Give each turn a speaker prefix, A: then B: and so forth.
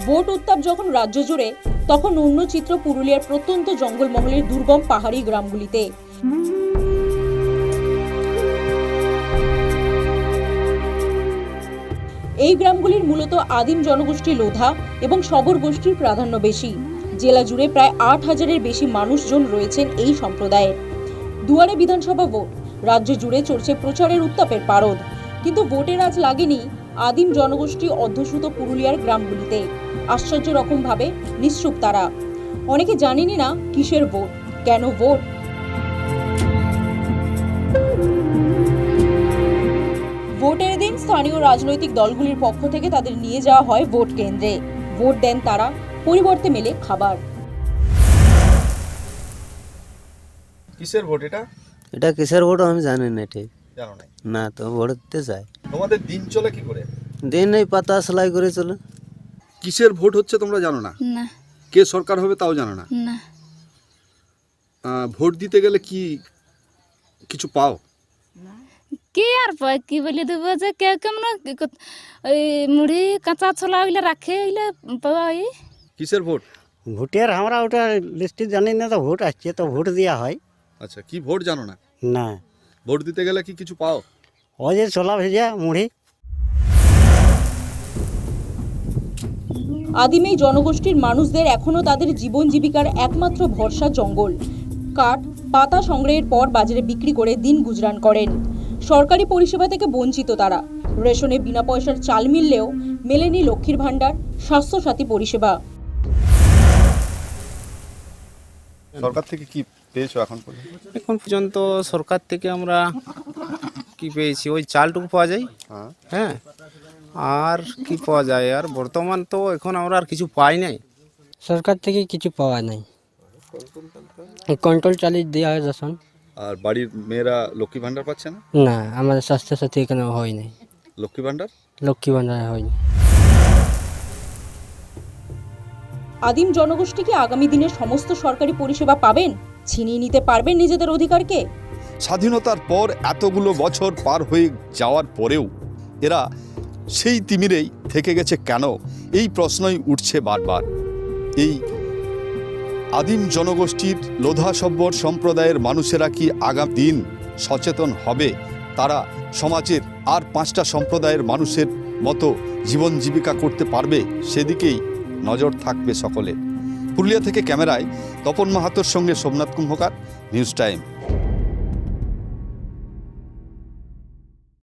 A: Vote উত্তাপ যখন রাজ্য জুড়ে, তখন অন্য চিত্র পুরুলিয়ার প্রত্যন্ত জঙ্গলমহলের দুর্গম পাহাড়ি গ্রামগুলিতে। এই গ্রামগুলির মূলত আদিম জনগোষ্ঠী লোধা এবং শবর গোষ্ঠীর প্রাধান্য বেশি। জেলা জুড়ে প্রায় ৮,০০০-এর বেশি মানুষজন রয়েছেন এই সম্প্রদায়ের। দুয়ারে বিধানসভা ভোট, রাজ্য জুড়ে চলছে প্রচারের উত্তাপের পারদ, কিন্তু ভোটের আজ লাগেনি আদিম জনগোষ্ঠী অধ্যুষিত পুরুলিয়ার গ্রামগুলিতে। আশ্চর্য রকম ভাবে নিশ্চুপ তারা। অনেকে জানেনই না কিসের ভোট, কেন ভোট। ভোটের দিন স্থানীয় রাজনৈতিক দলগুলির পক্ষ থেকে তাদের নিয়ে যাওয়া হয় ভোট কেন্দ্রে। ভোট দেন তারা, পরিবর্তে মেলে খাবার।
B: কিসের ভোট এটা?
C: এটা কিসের ভোট আমি জানি না, ঠিক
B: জানো না?
C: না তো ভোট দিতে চাই।
B: তোমাদের দিন চলে কি করে?
C: দিন এই পাতা সেলাই করে চলে।
B: কিসের ভোট হচ্ছে তোমরা জানো না?
D: না
B: কে সরকার হবে তাও জানো না?
D: না
B: ভোট দিতে গেলে কি কিছু পাও?
D: কি আর পাই, কি বলে দেবো যে কেউ কেমন ওই মুড়ি কাঁচা ছোলা ওইলে রাখে ওইলে পাই।
B: কিসের ভোট?
E: ভোটের আমরা ওটা লিস্টে জানি না, তো ভোট আসছে তো ভোট দেওয়া হয়।
B: আচ্ছা, কি ভোট জানো না?
E: না,
B: ভোট দিতে গেলে কি কিছু পাও?
E: ওই যে ছোলা ভেজা মুড়ি।
A: আদিম এই জনগোষ্ঠীর মানুষদের এখনো তাদের জীবন জীবিকার একমাত্র ভরসা জঙ্গল। কাঠ পাতা সংগ্রহের পর বাজারে বিক্রি করে দিন গুজরান করেন। সরকারি পরিষেবা থেকে বঞ্চিত তারা। রেশনে বিনা পয়সার চাল মিললেও মেলেনি লক্ষ্মীর ভাণ্ডার, স্বাস্থ্যসাথী পরিষেবা।
B: সরকার থেকে কি পেয়েছো এখন পর্যন্ত?
F: এখন পর্যন্ত সরকার থেকে আমরা কি পেয়েছি, ওই চালটুকু পাওয়া যায়। হ্যাঁ, আর কি পাওয়া যায়? আর বর্তমান তো এখন আমরা আর কিছু পাই নাই।
E: সরকার থেকে কিছু পাওয়া নাই, কন্ট্রোল চালিয়ে দেওয়া হয় রেশন।
B: আর বাড়ির মেয়েরা লক্ষ্মী ভাণ্ডার পাচ্ছে না?
E: না, আমাদের স্বাস্থ্যসাথী এখানে হয় নাই,
B: লক্ষ্মী ভাণ্ডার
E: লক্ষ্মী ভাণ্ডার হয়নি।
A: আদিম জনগোষ্ঠী কি আগামী দিনে সমস্ত সরকারি পরিষেবা পাবেন? ছিনিয়ে নিতে পারবেন নিজেদের অধিকারকে?
B: স্বাধীনতার পর এতগুলো বছর পার হয়ে যাওয়ার পরেও এরা সেই তিমিরেই থেকে গেছে কেন? এই প্রশ্নই উঠছে বারবার। এই আদিম জনগোষ্ঠীর লোধা সব্বর সম্প্রদায়ের মানুষেরা কি আগামী দিন সচেতন হবে? তারা সমাজের আর 5টা সম্প্রদায়ের মানুষের মতো জীবন জীবিকা করতে পারবে? সেদিকেই নজর থাকবে সকলের। পুরুলিয়া থেকে ক্যামেরায় তপন মাহাতোর সঙ্গে সোমনাথ কুম্ভকার, নিউজ টাইম।